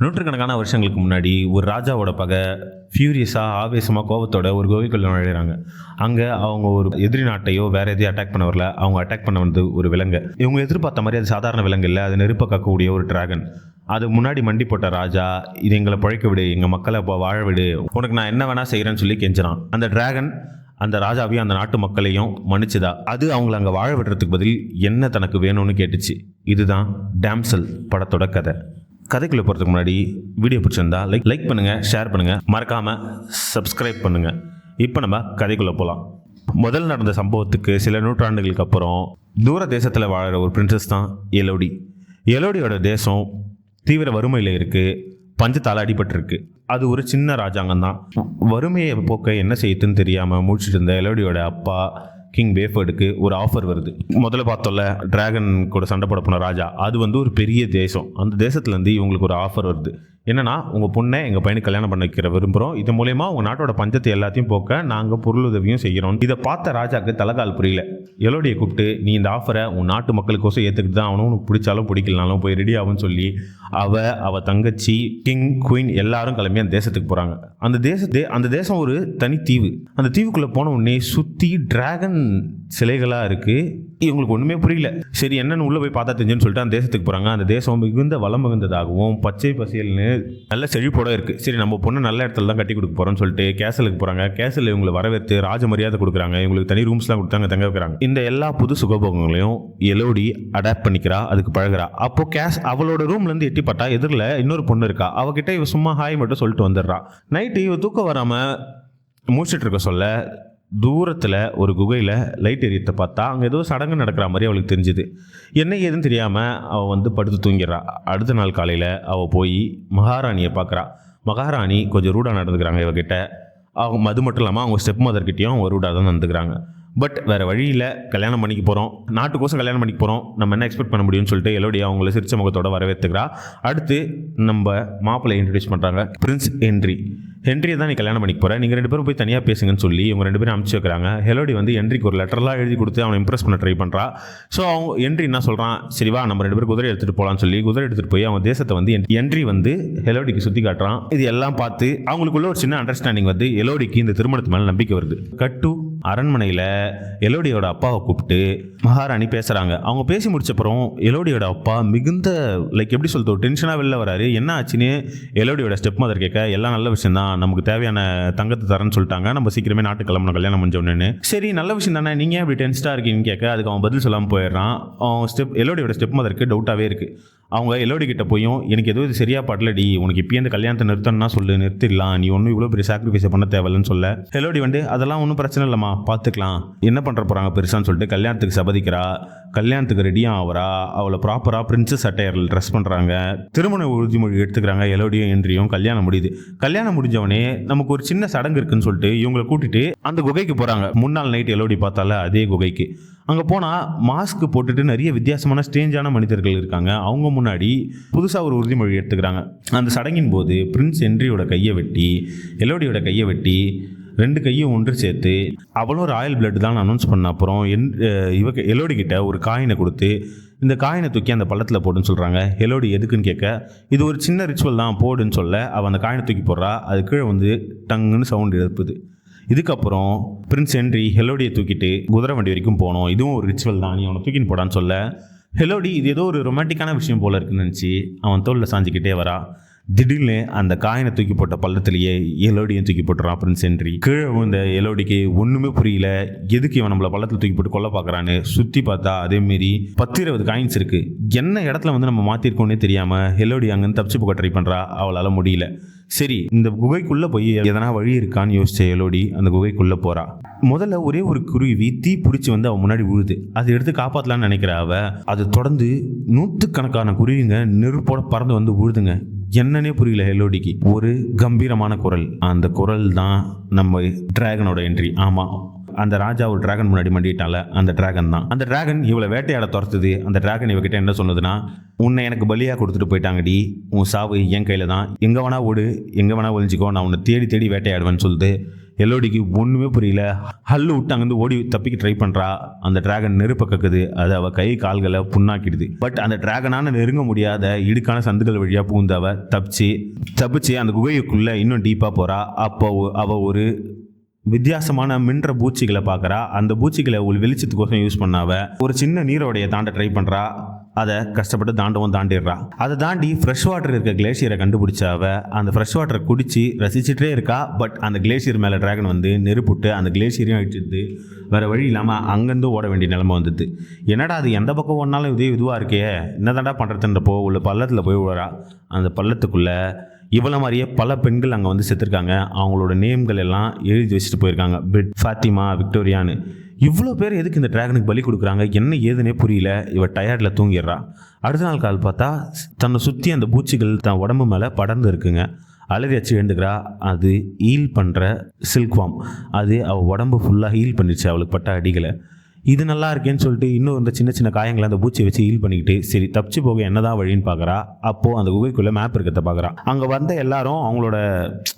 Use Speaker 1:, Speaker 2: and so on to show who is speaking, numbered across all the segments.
Speaker 1: நூற்றுக்கணக்கான வருஷங்களுக்கு முன்னாடி ஒரு ராஜாவோட பகை ஃபியூரியஸாக ஆவேசமாக கோபத்தோட ஒரு குகைக்குள்ள நுழையிறாங்க. அங்கே அவங்க ஒரு எதிரி நாட்டையோ வேற எதையும் அட்டாக் பண்ண வரல, அவங்க அட்டாக் பண்ண வந்து ஒரு விலங்கு. இவங்க எதிர்பார்த்த மாதிரி அது சாதாரண விலங்கு இல்லை, அது நெருப்பை காக்கக்கூடிய ஒரு டிராகன். அது முன்னாடி மண்டி போட்ட ராஜா, இது எங்களை பழைக்க விடு, எங்கள் மக்களை வாழ விடு, உனக்கு நான் என்ன வேணா செய்கிறேன்னு சொல்லி கெஞ்சினான். அந்த டிராகன் அந்த ராஜாவையும் அந்த நாட்டு மக்களையும் மன்னிச்சுதா. அது அவங்கள அங்கே வாழ விடுறதுக்கு பதில் என்ன தனக்கு வேணும்னு கேட்டுச்சு. இதுதான் டேம்சல் படத்தோட கதை. கதைக்குள்ளே போகிறதுக்கு முன்னாடி வீடியோ பிடிச்சிருந்தா லைக் பண்ணுங்கள், ஷேர் பண்ணுங்கள், மறக்காமல் சப்ஸ்கிரைப் பண்ணுங்கள். இப்போ நம்ம கதைக்குள்ளே போகலாம். முதல் நடந்த சம்பவத்துக்கு சில நூற்றாண்டுகளுக்கு அப்புறம் தூர தேசத்தில் வாழற ஒரு பிரின்சஸ் தான் எலோடி. எலோடியோட தேசம் தீவிர வறுமையில் இருக்குது, பஞ்சத்தால் அடிபட்டிருக்கு. அது ஒரு சின்ன ராஜாங்கம் தான். வறுமையை போக்க என்ன செய்யுதுன்னு தெரியாமல் முடிச்சுட்டு இருந்த எலோடியோட அப்பா கிங் பேஃபர்டுக்கு ஒரு ஆஃபர் வருது. முதல்ல பார்த்தோம்ல, டிராகன் கூட சண்டை போட போன ராஜா, அது வந்து ஒரு பெரிய தேசம். அந்த தேசத்துலேருந்து இவங்களுக்கு ஒரு ஆஃபர் வருது. என்னன்னா, உங்கள் பொண்ணை எங்கள் பையனுக்கு கல்யாணம் பண்ண வைக்கிற விரும்புகிறோம், இது மூலயமா உங்கள் நாட்டோட பஞ்சத்தை எல்லாத்தையும் போக்க நாங்கள் பொருள் உதவியும் செய்கிறோம். இதை பார்த்த ராஜாக்கு தலைகால் புரியல. எலோடியை கூப்பிட்டு, நீ இந்த ஆஃபரை உன் நாட்டு மக்களுக்கோசம் ஏற்றுக்கிட்டு தான் அவனும், உனக்கு பிடிச்சாலும் பிடிக்கலனாலும் போய் ரெடி ஆகும்னு சொல்லி அவ தங்கச்சி, கிங், குயின் எல்லாரும் கிளம்பி அந்த தேசத்துக்கு போகிறாங்க. அந்த தேசம் ஒரு தனி தீவு. அந்த தீவுக்குள்ளே போன உடனே சுற்றி டிராகன் சிலைகளாக இருக்குது. இவங்களுக்கு ஒன்றுமே புரியல. சரி, என்னென்னு உள்ளே போய் பார்த்தா தெரிஞ்சுன்னு சொல்லிட்டு அந்த தேசத்துக்கு போகிறாங்க. அந்த தேசம் மிகுந்த வளம் மிகுந்ததாகவும் பச்சை பசியல்னு நல்ல செழிப்போட இருக்குது. சரி, நம்ம பொண்ணு நல்ல இடத்துல தான் கட்டி கொடுக்க போகிறோன்னு சொல்லிட்டு கேசலுக்கு போகிறாங்க. கேசல் இவங்களை வரவேற்று ராஜ மரியாதை கொடுக்குறாங்க. இவங்களுக்கு தனி ரூம்ஸ்லாம் கொடுத்தாங்க, தங்க வைக்கிறாங்க. இந்த எல்லா புது சுகபோகங்களையும் எலோடி அடாப்ட் பண்ணிக்கிறா, அதுக்கு பழகிறா. அப்போ அவளோட ரூம்லேருந்து எட்டி பார்த்தா எதிரில் இன்னொரு பொண்ணு இருக்கா. அவகிட்ட இவ சும்மா ஹாய் மட்டும் சொல்லிட்டு வந்துடுறா. நைட்டு இவ தூக்கம் வராமல் முடிச்சுட்டு இருக்க சொல்ல தூரத்தில் ஒரு குகையில் லைட் எரியத்தை பார்த்தா அங்கே ஏதோ சடங்கு நடக்கிற மாதிரி அவளுக்கு தெரிஞ்சுது. என்ன ஏதுன்னு தெரியாமல் அவள் வந்து படுத்து தூங்கிடுறா. அடுத்த நாள் காலையில் அவள் போய் மகாராணியை பார்க்குறா. மகாராணி கொஞ்சம் ரூடாக நடந்துக்கிறாங்க இவகிட்ட. அவங்க அது மட்டும் இல்லாமல் அவங்க ஸ்டெப் மதர்கிட்டையும் அவங்க ரூடாக தான் நடந்துக்கிறாங்க. பட் வேறு வழியில் கல்யாணம் பண்ணிக்க போகிறோம், நாட்டுக்கோசம் கல்யாணம் பண்ணிக்க போகிறோம், நம்ம என்ன எக்ஸ்பெக்ட் பண்ண முடியும்னு சொல்லிட்டு எலோடி அவங்கள சிரிச்ச முகத்தோட வரவேற்றுக்கிறா. அடுத்து நம்ம மாப்பிள்ளை இன்ட்ரடியூஸ் பண்ணுறாங்க, பிரின்ஸ் ஹென்ரியை தான் நீ கல்யாணம் பண்ணிக்க போகிற, நீங்கள் 2 பேரும் போய் தனியாக பேசுங்கன்னு சொல்லி இவங்க 2 பேரும் அனுப்பிச்சு வைக்கிறாங்க. ஹெலோடி வந்து ஹென்ரிக்கு ஒரு லெட்டர்லாம் எழுதி கொடுத்து அவனை இம்ப்ரெஸ் பண்ண ட்ரை பண்ணுறா. ஸோ அவங்க ஹென்றி என்ன சொல்கிறான், சரிவா நம்ம 2 பேரும் குதிரை எடுத்துகிட்டு போகலான்னு சொல்லி குதிரை எடுத்துகிட்டு போய் அவங்க தேசத்தை வந்து ஹென்றி வந்து ஹெலோடிக்கு சுற்றி காட்டுறான். இது எல்லாம் பார்த்து அவங்களுக்குள்ள ஒரு சின்ன அண்டர்ஸ்டாண்டிங் வந்து எலோடிக்கு இந்த திருமணத்து மேலே நம்பிக்கை வருது. கட்டு அரண்மனையில் எலோடியோட அப்பாவை கூப்பிட்டு மகாராணி பேசுகிறாங்க. அவங்க பேசி முடிச்சப்பறம் எலோடியோட அப்பா மிகுந்த எப்படி சொல்கிறது, ஒரு டென்ஷனாக வெளில வராரு. என்ன ஆச்சுன்னு எலோடியோட ஸ்டெப் மதர் கேட்க, எல்லாம் நல்ல விஷயம் தான், நமக்கு தேவையான தங்கத்தை தரேன்னு சொல்லிட்டாங்க, நம்ம சீக்கிரமே நாட்டு கிளம்பணும் கல்யாணம் முடிஞ்சோன்னு. சரி, நல்ல விஷயம் தானே, நீங்கள் எப்படி டென்ஸ்டாக இருக்கீங்கன்னு கேட்க அதுக்கு அவன் பதில் சொல்லாமல் போயிடுறான். அவன் எலோடியோட ஸ்டெப் மதருக்கு டவுட்டாகவே இருக்குது. அவங்க எலோடி கிட்ட போயும், எனக்கு எதுவும் இது சரியாக படலடி, உனக்கு இப்பயே இந்த கல்யாணத்தை நிறுத்தணும்னா சொல்லு, நிறுத்திடலாம், நீ ஒன்றும் இவ்வளோ பெரிய சாக்ரிஃபைஸை பண்ண தேவையில்லைன்னு சொல்ல எலோடி வந்து அதெல்லாம் ஒன்றும் பிரச்சனை இல்லைம்மா, பார்த்துக்கலாம், என்ன பண்ணுற போகிறாங்க பெருசான்னு சொல்லிட்டு கல்யாணத்துக்கு சபதிக்கிறா. கல்யாணத்துக்கு ரெடியாக ஆகிறா. அவளை ப்ராப்பராக பிரின்சஸ் அட்டையரில் ட்ரெஸ் பண்ணுறாங்க. திருமண உறுதிமொழி எடுத்துக்கிறாங்க. எலோடியும் ஹென்ரியும் கல்யாணம் முடியுது. கல்யாணம் முடிஞ்சவனே நமக்கு ஒரு சின்ன சடங்கு இருக்குன்னு சொல்லிட்டு இவங்களை கூட்டிட்டு அந்த குகைக்கு போகிறாங்க. முன்னாள் நைட் எலோடி பார்த்தால அதே குகைக்கு. அங்கே போனால் மாஸ்க் போட்டுட்டு நிறைய வித்தியாசமான ஸ்ட்ரேஞ்சான மனிதர்கள் இருக்காங்க. அவங்க முன்னாடி புதுசாக ஒரு உறுதிமொழி எடுத்துக்கிறாங்க. அந்த சடங்கின் போது பிரின்ஸ் ஹென்ரியோட கையை வெட்டி எலோடியோட கையை வெட்டி 2 கையும் ஒன்று சேர்த்து அவளும் ராயல் பிளட் தான் அனௌன்ஸ் பண்ண அப்புறம் எலோடி கிட்ட ஒரு காயினை கொடுத்து இந்த காயினை தூக்கி அந்த பள்ளத்தில் போடுன்னு சொல்கிறாங்க. எலோடி எதுக்குன்னு கேட்க, இது ஒரு சின்ன ரிச்சுவல் தான் போடுன்னு சொல்ல அவள் அந்த காயினை தூக்கி போடுறா. அது கீழே வந்து டங்குன்னு சவுண்ட் எழுப்புது. இதுக்கப்புறம் பிரின்ஸ் ஹென்றி ஹெலோடியை தூக்கிட்டு குதிரை வண்டி வரைக்கும் போனோம், இதுவும் ஒரு ரிச்சுவல் தான், நீ அவனை தூக்கின்னு போடான்னு சொல்ல ஹெலோடி இது ஏதோ ஒரு ரொமான்டிக்கான விஷயம் போல இருக்குன்னு நினச்சி அவன் தோளில் சாஞ்சிக்கிட்டே வரா. திடீர்னு அந்த காயினை தூக்கி போட்ட பள்ளத்திலேயே எலோடியும் தூக்கி போட்டுறான் பிரின்ஸ் ஹென்றி. கீழே இந்த எலோடிக்கு ஒன்றுமே புரியல, எதுக்கு இவன் நம்மளை பள்ளத்தில் தூக்கி போட்டு கொல்ல பார்க்குறான்னு. சுற்றி பார்த்தா அதேமாரி 10-20 காயின்ஸ் இருக்குது. என்ன இடத்துல வந்து நம்ம மாற்றிருக்கோன்னே தெரியாமல் எலோடி அங்கேருந்து தப்பிச்சு போக ட்ரை பண்ணுறா. அவளால் முடியல. சரி, இந்த குகைக்குள்ளே போய் எதனா வழி இருக்கான்னு யோசிச்ச எலோடி அந்த குகைக்குள்ளே போகிறா. முதல்ல ஒரே ஒரு குருவி தீ பிடிச்சி வந்து அவன் முன்னாடி விழுது. அதை எடுத்து காப்பாற்றலான்னு நினைக்கிற அது தொடர்ந்து 100கணக்கான குருவிங்க நெருப்போட பறந்து வந்து விழுதுங்க. என்னன்னே புரியல எலோடிக்கு. ஒரு கம்பீரமான குரல், அந்த குரல் தான் நம்ம டிராகனோட என்ட்ரி. ஆமாம், அந்த ராஜா ஒரு டிராகன் முன்னாடி மண்டிட்டால அந்த டிராகன் தான். அந்த டிராகன் இவளை வேட்டையாட துரத்துது. அந்த டிராகன் இவகிட்ட என்ன சொன்னதுன்னா, உன்னை எனக்கு பலியாக கொடுத்துட்டு போயிட்டாங்கடி, உன் சாவு என் கையில் தான், எங்கே வேணா ஓடு, எங்கே வேணா ஒழிஞ்சிக்கோ, நான் உன்னை தேடி தேடி வேட்டையாடுவேன்னு சொல்லுது. எல்லோடிக்கு ஒன்றுமே புரியல. ஹல்லு விட்டு அங்கேருந்து ஓடி தப்பிக்க ட்ரை பண்ணுறா. அந்த டிராகன் நெருப்ப கக்குது. அது அவள் கை கால்களை புண்ணாக்கிடுது. பட் அந்த டிராகனான நெருங்க முடியாத இடுக்கான சந்துகள் வழியாக பூந்து அவள் தப்பிச்சு அந்த குகைக்குள்ளே இன்னும் டீப்பாக போகிறா. அப்போ அவள் ஒரு வித்தியாசமான மின்ற பூச்சிகளை பார்க்குறா. அந்த பூச்சிகளை ஒரு வெளிச்சத்துக்கோசம் யூஸ் பண்ணாவ ஒரு சின்ன நீரோடைய தாண்ட ட்ரை பண்ணுறா. அதை கஷ்டப்பட்டு தாண்டிடுறா. அதை தாண்டி ஃப்ரெஷ் வாட்டர் இருக்க கிளேசியரை கண்டுபிடிச்சாவ அந்த ஃப்ரெஷ் வாட்டரை குடிச்சு ரசிச்சுட்டே இருக்கா. பட் அந்த கிளேசியர் மேலே டிராகன் வந்து நெருப்புட்டு அந்த கிளேசியரையும் அழிச்சிட்டு வேறு வழி இல்லாமல் அங்கேருந்து ஓட வேண்டிய நிலைமை வந்துது. என்னடா அது எந்த பக்கம் ஒன்றாலும் இதுவாக இருக்கே, என்ன தாண்டா பண்ணுறதுன்றப்போ உள்ள பள்ளத்தில் போய் விடுறா. அந்த பள்ளத்துக்குள்ளே இவ்வளோ மாதிரியே பல பெண்கள் அங்கே வந்து செத்துருக்காங்க. அவங்களோட நேம்கள் எல்லாம் எழுதி வச்சுட்டு போயிருக்காங்க. பிட், ஃபாத்திமா, விக்டோரியான்னு. இவ்வளோ பேர் எதுக்கு இந்த டிராகனுக்கு பலி கொடுக்குறாங்க, என்ன ஏதுன்னே புரியல. இவ டயர்டில் தூங்கிடுறா. அடுத்த நாள் கால் பார்த்தா தன்னை சுற்றி அந்த பூச்சிகள் தன் உடம்பு மேலே படர்ந்து இருக்குங்க. அலறி வச்சு எழுந்துக்கிறா. அது ஹீல் பண்ணுற சில்க்வாம். அது அவள் உடம்பு ஃபுல்லாக ஹீல் பண்ணிடுச்சு அவளுக்கு பட்ட அடிகளை. இது நல்லா இருக்கேன்னு சொல்லிட்டு இன்னும் இந்த சின்ன சின்ன காயங்களை அந்த பூச்சியை வச்சு ஹீல் பண்ணிக்கிட்டு சரி தப்பிச்சு போக என்னதான் வழின்னு பார்க்குறா. அப்போது அந்த குகைக்குள்ளே மேப் இருக்கிறத பார்க்குறா. அங்கே வந்த எல்லாரும்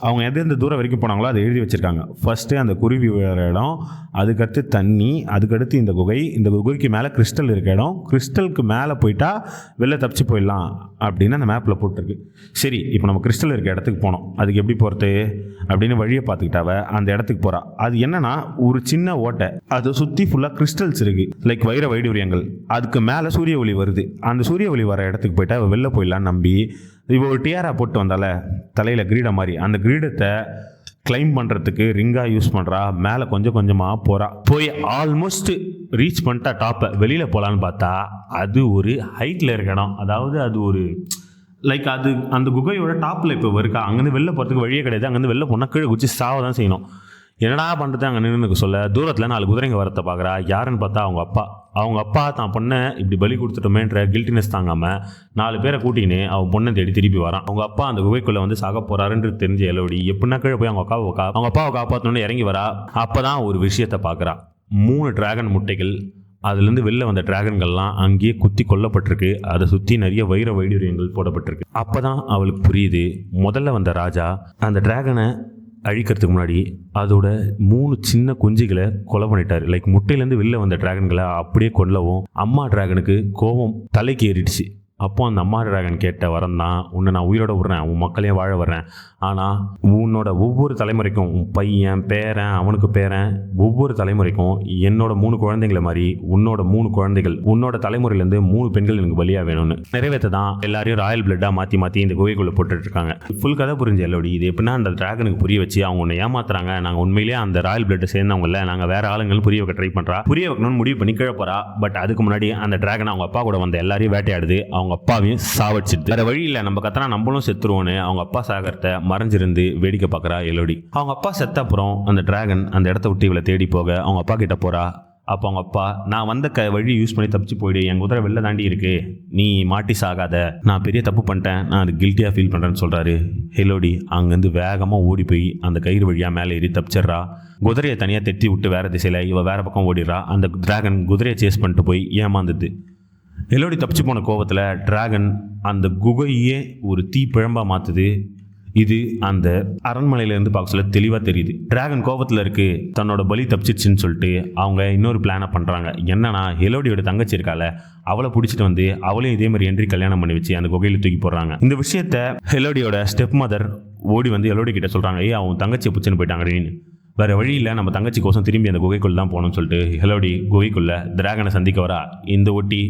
Speaker 1: அவங்க எந்த தூரம் வரைக்கும் போனாங்களோ அதை எழுதி வச்சுருக்காங்க. ஃபஸ்ட்டு அந்த குருவி விழுற இடம், அதுக்கடுத்து தண்ணி, அதுக்கடுத்து இந்த குகைக்கு மேலே கிறிஸ்டல் இருக்க இடம், கிறிஸ்டலுக்கு மேலே போயிட்டா வெளில தப்பிச்சு போயிடலாம் அப்படின்னு அந்த மேப்பில் போட்டிருக்கு. சரி, இப்போ நம்ம கிறிஸ்டல் இருக்க இடத்துக்கு போனோம். அதுக்கு எப்படி போகிறது அப்படின்னு வழியை பார்த்துக்கிட்டாவ அந்த இடத்துக்கு போகிறா. அது என்னன்னா ஒரு சின்ன ஓட்டை, அதை சுற்றி ஃபுல்லாக கிறிஸ்டல்ஸ் இருக்குது, லைக் வைர வைடூரியங்கள். அதுக்கு மேலே சூரிய ஒளி வருது. அந்த சூரிய ஒளி வர இடத்துக்கு போயிட்டா வெளில போயிடலான்னு நம்பி இப்போ ஒரு டியாரா போட்டு வந்தால தலையில் கிரீடம் மாதிரி, அந்த கிரீடத்தை கிளைம் பண்ணுறதுக்கு ரிங்காக யூஸ் பண்ணுறா. மேலே கொஞ்சம் கொஞ்சமாக போகிறா. போய் ஆல்மோஸ்ட் ரீச் பண்ணிட்டா டாப்பை. வெளியில் போகலான்னு பார்த்தா அது ஒரு ஹைட்டில் இருக்க இடம். அதாவது அது ஒரு லைக் அது அந்த குகையோட டாப்பில் இப்போ இருக்கா. அங்கேருந்து வெளில போகிறதுக்கு வழியே கிடையாது. அங்கேருந்து வெளில போனால் கீழே குச்சி சாவ தான் செய்யணும். என்னடா பண்ணுறது அங்கே நின்று சொல்ல தூரத்தில் 4 குதிரைங்க வரத்தை பார்க்குறா. யாருன்னு பார்த்தா அவங்க அப்பா தான் பொண்ணை இப்படி பலி கொடுத்துட்டோமேன்ற கில்ட்டினஸ் தாங்காமல் 4 பேரை கூட்டின்னு அவன் பொண்ணை தேடி திருப்பி வரான். அவங்க அப்பா அந்த குகைக்குள்ளே வந்து சாக போகிறாருன்றது தெரிஞ்ச எல்லோடி எப்படின்னா கீழே போய் அவங்க அப்பாவை காப்பாற்றணுன்னு இறங்கி வரா. அப்போ தான் ஒரு விஷயத்தை பார்க்குறா. 3 டிராகன் முட்டைகள், அதுலேருந்து வெளில வந்த டிராகன்கள்லாம் அங்கேயே குத்தி கொல்லப்பட்டிருக்கு. அதை சுற்றி நிறைய வைர வைடூரியங்கள் போடப்பட்டிருக்கு. அப்போ தான் அவளுக்கு புரியுது, முதல்ல வந்த ராஜா அந்த டிராகனை அழிக்கிறதுக்கு முன்னாடி அதோட 3 சின்ன குஞ்சுகளை கொலை பண்ணிட்டாரு. லைக் முட்டையிலேருந்து வெளில வந்த டிராகன்களை அப்படியே கொல்லவும் அம்மா டிராகனுக்கு கோபம் தலைக்கு ஏறிடுச்சு. அப்போ அந்த அம்மா டிராகன் கேட்ட வரம் தான், உன்னை நான் உயிரோட விடுறேன், உன் மக்களையும் வாழ வர்றேன், ஆனால் உன்னோட ஒவ்வொரு தலைமுறைக்கும் உன் பையன் பேரன் அவனுக்கு பேரன் ஒவ்வொரு தலைமுறைக்கும் என்னோட 3 குழந்தைங்களை மாதிரி உன்னோட 3 குழந்தைகள் உன்னோட தலைமுறையிலேருந்து 3 பெண்கள் எனக்கு பலியாக வேணும்னு நிறைவேற்ற தான் எல்லாரையும் ராயல் பிளட்டாக மாற்றி இந்த குகைக்குள்ளே போட்டுட்டு இருக்காங்க. ஃபுல் கதை புரிஞ்ச எல்லோடி இது எப்படின்னா அந்த டிராகனுக்கு புரிய வச்சு அவங்க உன்னை ஏமாத்துறாங்க, நாங்கள் உண்மையிலேயே அந்த ராயல் பிளட்டை சேர்ந்தவங்க இல்லை, நாங்கள் வேற ஆளுங்களும் புரிய வைக்க ட்ரை பண்ணுறா. புரிய வைக்கணும்னு முடிவு பண்ணி கீழே போகிறா. பட் அதுக்கு முன்னாடி அந்த டிராகன் அவங்க அப்பா கூட வந்த எல்லாரையும் வேட்டையாடுது. அவங்க அப்பாவையும் சாவடிச்சிட்டு வேற வழி இல்லை, நம்ம கத்தனா நம்மளும் செத்துருவோன்னு அவங்க அப்பா சாகரத்தை மறைஞ்சிருந்து வேடிக்கை பார்க்குறா எல்லோடி. அவங்க அப்பா செத்த அப்புறம் அந்த டிராகன் அந்த இடத்த விட்டு இவளை தேடி போக அவங்க அப்பா கிட்ட போறா. அப்போ அவங்க அப்பா, நான் வந்த வழி யூஸ் பண்ணி தப்பிச்சு போயிடு, என் குதிரை வெளில தாண்டி இருக்கு, நீ மாட்டி சாகாத, நான் பெரிய தப்பு பண்ணிட்டேன், நான் அது கில்ட்டியாக ஃபீல் பண்ணுறேன்னு சொல்கிறாரு. எல்லோடி அங்கேருந்து வேகமாக ஓடி போய் அந்த கயிறு வழியாக மேலே ஏறி தப்பிச்சிட்றா. குதிரையை தனியாக தெத்தி விட்டு வேறு திசையில் இவள் வேறு பக்கம் ஓடிடுறா. அந்த டிராகன் குதிரையை சேஸ் பண்ணிட்டு போய் ஏமாந்துது. எல்லோடி தப்பிச்சு போன கோவத்தில் டிராகன் அந்த குகையே ஒரு தீ பிழம்பாக மாற்றுது. இது அந்த அரண்மனையிலேருந்து பார்க்க சொல்ல தெளிவாக தெரியுது. டிராகன் கோபத்தில் இருக்கு, தன்னோட பலி தப்பிச்சிச்சுன்னு சொல்லிட்டு அவங்க இன்னொரு பிளானை பண்ணுறாங்க. என்னன்னா எல்லோடியோட தங்கச்சி இருக்கால அவளை பிடிச்சிட்டு வந்து அவளையும் இதே மாதிரி என்ட்ரி கல்யாணம் பண்ணி வச்சு அந்த குகையில் தூக்கி போடுறாங்க. இந்த விஷயத்த எல்லோடியோட ஸ்டெப் மதர் ஓடி வந்து எல்லோடி கிட்ட சொல்கிறாங்க, அவன் தங்கச்சியை பிடிச்சின்னு போயிட்டாங்கன்னு. வேறு வழியில் நம்ம தங்கச்சி கோசம் திரும்பி அந்த குகைக்குள்ளே தான் போகணும்னு சொல்லிட்டு எல்லோடி குகைக்குள்ளே டிராகனை சந்திக்க வரா. இந்த ஒட்டி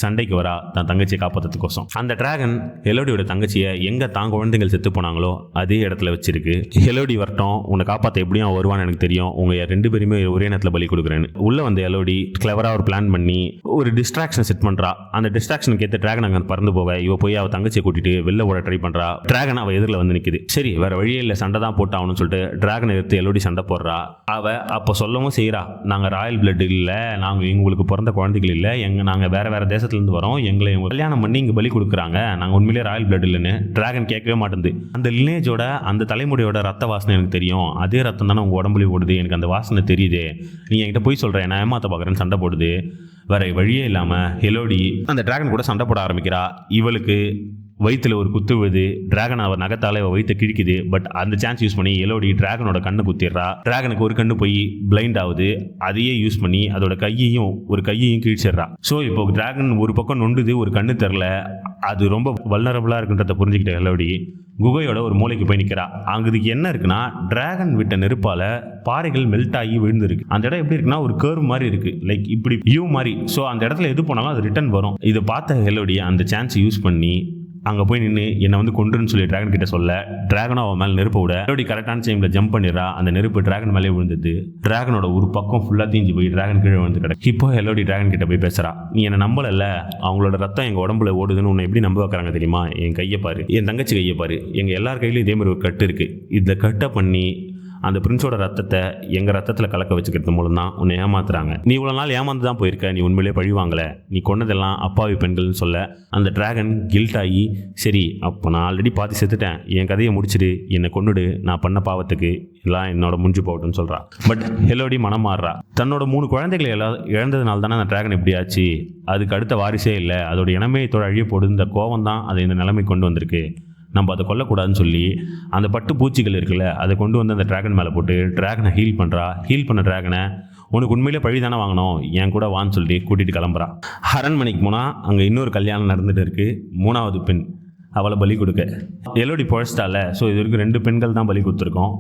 Speaker 1: சண்டைக்கு வரா தன் தங்கச்சியை காப்பாற்றுறதுக்கோசம். அந்த டிராகன் எல்லோடியோட தங்கச்சியை எங்கே தான் குழந்தைகள் செத்து போனாங்களோ அதே இடத்துல வச்சிருக்கு. எல்லோடி வரட்டும், உன்னை காப்பாற்ற எப்படியும் வருவான்னு எனக்கு தெரியும், உங்கள் 2 பேருமே ஒரே நேரத்தில் பலி கொடுக்குறேன்னு. உள்ளே வந்து எல்லோடி கிளவராக ஒரு பிளான் பண்ணி ஒரு டிஸ்ட்ராக்ஷன் செட் பண்ணுறா. அந்த டிஸ்ட்ராக்ஷனுக்கு ஏற்ற டிராகன் அங்கே பறந்து போக இவ போய் அவள் தங்கச்சியை கூட்டிட்டு வெளில ஓட ட்ரை பண்ணுறா. டிராகன் அவள் எதிரில் வந்து நிற்குது. சரி வேறு வழியே இல்லை, சண்டை தான் போட்டு ஆகணும்னு சொல்லிட்டு டிராகனை எடுத்து எல்லோடி சண்டை போடுறா. அவ அப்போ சொல்லவும் செய்கிறா, நாங்கள் ராயல் பிளட் இல்லை, நாங்கள் உங்களுக்கு பிறந்த குழந்தைகள் இல்லை, நாங்கள் வேற தேசத்துலேருந்து வரோம், எங்களை கல்யாணம் பண்ணி இங்கே பலி கொடுக்குறாங்க, நாங்கள் உண்மையிலே ராயல் பிளட் இல்லைன்னு. டிராகன் கேட்கவே மாட்டேங்குது. அந்த லினேஜோட அந்த தலைமுறையோட ரத்த வாசனை எனக்கு தெரியும், அதே ரத்தம் தானே உங்கள் உடம்புல ஓடுது, எனக்கு அந்த வாசனை தெரியுது, நீ என்கிட்ட போய் சொல்கிறேன், நான் ஏமாத்த பார்க்குறேன்னு சண்டை போடுது. வேற வழியே இல்லாமல் எல்லோடி அந்த டிராகன் கூட சண்டை போட ஆரம்பிக்கிறா. இவளுக்கு வயிற்றுல ஒரு குத்து விழுது. டிராகன் அவர் நகத்தால வயிற்று கிழிக்குது. பட் அந்த சான்ஸ் யூஸ் பண்ணி எலோடி டிராகனோட கண்ணை குத்திடுறா. டிராகனுக்கு ஒரு கண்ணு போய் பிளைண்ட் ஆகுது. அதையே யூஸ் பண்ணி அதோட கையையும் கிழிச்சிடுறா. ஸோ இப்போ டிராகன் ஒரு பக்கம் நொண்டுது, ஒரு கண்ணு தெரில. அது ரொம்ப வல்னரபிளா இருக்குன்றத புரிஞ்சுக்கிட்ட எலோடி குகையோட ஒரு மூலைக்கு போய் நிற்கிறா. அங்குக்கு என்ன இருக்குன்னா, டிராகன் விட்ட நெருப்பால பாறைகள் மெல்ட் ஆகி விழுந்துருக்கு. அந்த இடம் எப்படி இருக்குன்னா ஒரு கர்வ் மாதிரி இருக்கு, லைக் இப்படி யூ மாதிரி. ஸோ அந்த இடத்துல எது போனாலும் அது ரிட்டர்ன் வரும். இதை பார்த்த எலோடி அந்த சான்ஸ் யூஸ் பண்ணி அங்கே போய் நின்று என்னை வந்து கொண்டுன்னு சொல்லி டிராகன் கிட்ட சொல்ல, டிராகனும் அவன் மேலே நெருப்பை விட எலோடி கரெக்டான டைமில் ஜம்ப் பண்ணிடுறா. அந்த நெருப்பு டிராகன் மேலே விழுந்தது. டிராகனோட ஒரு பக்கம் ஃபுல்லாக தீஞ்சு போய் டிராகன் கீழே வந்து கிடக்கு. இப்போ எலோடி டிராகன் கிட்ட போய் பேசுறா. நீ என்னை நம்பல, அவங்களோட ரத்தம் எங்கள் உடம்புல ஓடுதுன்னு உன்னை எப்படி நம்ப வைக்கிறாங்க தெரியுமா? என் கையை பாரு, என் தங்கச்சி கையை பாரு, எங்கள் எல்லார் கையிலும் இதே மாதிரி ஒரு கட்டு இருக்குது. இதில் கட்டை பண்ணி அந்த பிரின்ஸோட ரத்தத்தை எங்கள் ரத்தத்தில் கலக்க வச்சுக்கிறது மூலம் தான் உன்னை ஏமாத்துறாங்க. நீ இவ்வளோ நாள் ஏமாந்து தான் போயிருக்க. நீ உண்மையிலே பழிவாங்கலை. நீ கொன்னதெல்லாம் அப்பாவி பெண்கள்னு சொல்ல அந்த டிராகன் கில்ட் ஆகி, சரி அப்போ நான் ஆல்ரெடி பாதி செத்துட்டேன், என் கதையை முடிச்சுடு, என்னை கொன்னுடு, நான் பண்ண பாவத்துக்கு எல்லாம் என்னோட முடிஞ்சு போகட்டும்னு சொல்கிறா. பட் எலோடி மனம் மாறுறா. தன்னோட 3 குழந்தைகளை இழந்ததுனால தானே அந்த டிராகன் இப்படி ஆச்சு. அதுக்கு அடுத்த வாரிசே இல்லை. அதோட இனமயத்தோட அழிய போடு இந்த கோவம் தான் அதை இந்த நிலைமை கொண்டு வந்திருக்கு. நம்ம அதை கொல்லக்கூடாதுன்னு சொல்லி அந்த பட்டு பூச்சிகள் இருக்குல்ல, அதை கொண்டு வந்து அந்த டிராகன் மேலே போட்டு டிராகனை ஹீல் பண்ணுறா. ஹீல் பண்ண டிராகனை உனக்கு உண்மையிலே பழி தானே வாங்கணும், என் கூட வான்னு சொல்லி கூட்டிகிட்டு கிளம்புறா. அரண்மனைக்கு போனால் அங்கே இன்னொரு கல்யாணம் நடந்துகிட்டு இருக்குது. 3வது பெண் அவளை பலி கொடுக்க. எலோடி பொழைச்சிட்டால. ஸோ இது வரைக்கும் 2 பெண்கள் தான் பலி கொடுத்துருக்கோம்.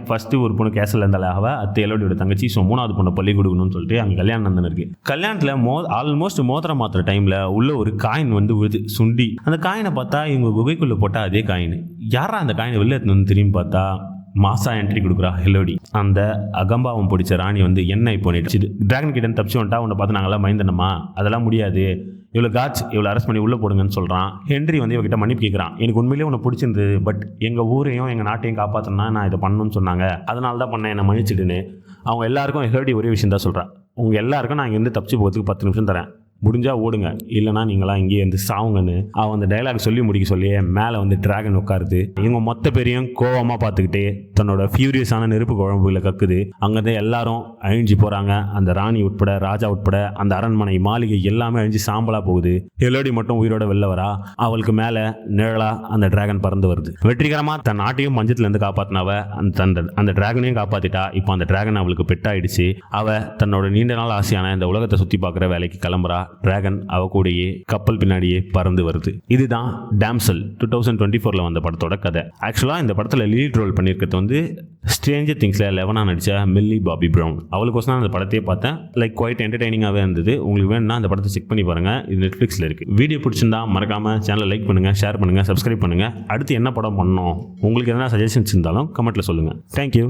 Speaker 1: ஃபஸ்ட்டு ஒரு பொண்ணு கேசல் இருந்தால அத்தை எலோடியோட தங்கச்சி. ஸோ 3வது பொண்ணை பலி கொடுக்கணும்னு சொல்லிட்டு அங்கே கல்யாணம் நடந்துருக்கு. கல்யாணத்தில் ஆல்மோஸ்ட் மோதிரம் மாத்திர டைமில் உள்ள ஒரு காயின் வந்து விழுது சுண்டி. அந்த காயினை பார்த்தா இவங்க குகைக்குள்ளே போட்டால் அதே காயின். யாரா அந்த காயினை வெளில எடுத்து திரும்பி பார்த்தா மாசா என்ட்ரி கொடுக்குறா எலோடி. அந்த அகம்பாவம் பிடிச்ச ராணி வந்து என்ன இப்போ நினைச்சு டிராகன் கிட்ட தப்பிச்சு வந்துட்டா உன்னை பார்த்து நாங்களாம் பயந்தனமா? அதெல்லாம் முடியாது, இவ்வளோ காட்ச் இவ்வளோ அரெஸ்ட் பண்ணி உள்ளே போடுங்கன்னு சொல்கிறான். ஹென்றி வந்து இவகிட்ட மன்னிப்பு கேட்குறான். எனக்கு உண்மையிலேயே உன்னை பிடிச்சிருந்தது, பட் எங்கள் ஊரையும் எங்கள் நாட்டையும் காப்பாற்றினா நான் இதை பண்ணணும்னு சொன்னாங்க, அதனால தான் பண்ணேன், என்னை மன்னிச்சிடுன்னு. அவங்க எல்லாருக்கும் ஹெர்டி ஒரே விஷயம் தான் சொல்கிறான். உங்கள் எல்லாருக்கும் நான் இங்கேருந்து தப்பிச்சு போகிறதுக்கு 10 நிமிஷம் தரேன், முடிஞ்சால் ஓடுங்க, இல்லைனா நீங்களாம் இங்கேயே இருந்து சாவுங்கன்னு அவன் அந்த டைலாக் சொல்லி முடிக்க சொல்லியே மேலே வந்து டிராகன் உட்காருது. இவங்க மொத்த பேரையும் கோவமாக பார்த்துக்கிட்டே தன்னோட ஃபியூரியஸான நெருப்பு குழம்புகளை கக்குது. அங்கேருந்து எல்லாரும் அழிஞ்சு போகிறாங்க. அந்த ராணி உட்பட, ராஜா உட்பட, அந்த அரண்மனை மாளிகை எல்லாமே அழிஞ்சு சாம்பலாக போகுது. எலோடி மட்டும் உயிரோட வெளில வரா. அவளுக்கு மேலே நிழலாக அந்த டிராகன் பறந்து வருது. வெற்றிகரமாக தன் நாட்டையும் மஞ்சத்துலேருந்து காப்பாற்றினவ அந்த டிராகனையும் காப்பாற்றிட்டா. இப்போ அந்த டிராகன் அவளுக்கு பெட்டாயிடுச்சு. அவள் தன்னோட நீண்ட நாள் ஆசையான இந்த உலகத்தை சுற்றி பார்க்குற வேலைக்கு கிளம்புறா. டிராகன் அவ கூடயே கப்பல் பின்னாடியே பறந்து வருது. இதுதான் டேம்சல் 2024 வந்த படத்தோட கதை. ஆக்சுவலா இந்த படத்துல லீட் ரோல் பண்ணியிருக்கிறது வந்து ஸ்ட்ரேஞ்சர் திங்ஸ்ல 11 நடிச்ச மில்லி பாபி பிரவுன். அவளுக்கோசம் அந்த படத்தையே பார்த்தேன். லைக் குவைட் என்டர்டைனிங்காகவே இருந்தது. உங்களுக்கு வேணும்னா அந்த படத்தை செக் பண்ணி பாருங்க. இது நெட்ஃபிளிக்ஸ்ல இருக்கு. வீடியோ பிடிச்சிருந்தா மறக்காம சேனலை லைக் பண்ணுங்க, ஷேர் பண்ணுங்க, சப்ஸ்கிரைப் பண்ணுங்க. அடுத்து என்ன படம் பண்ணணும், உங்களுக்கு எதனா சஜஷன்ஸ் இருந்தாலும் கமெண்ட்ல சொல்லுங்க. தேங்க்யூ.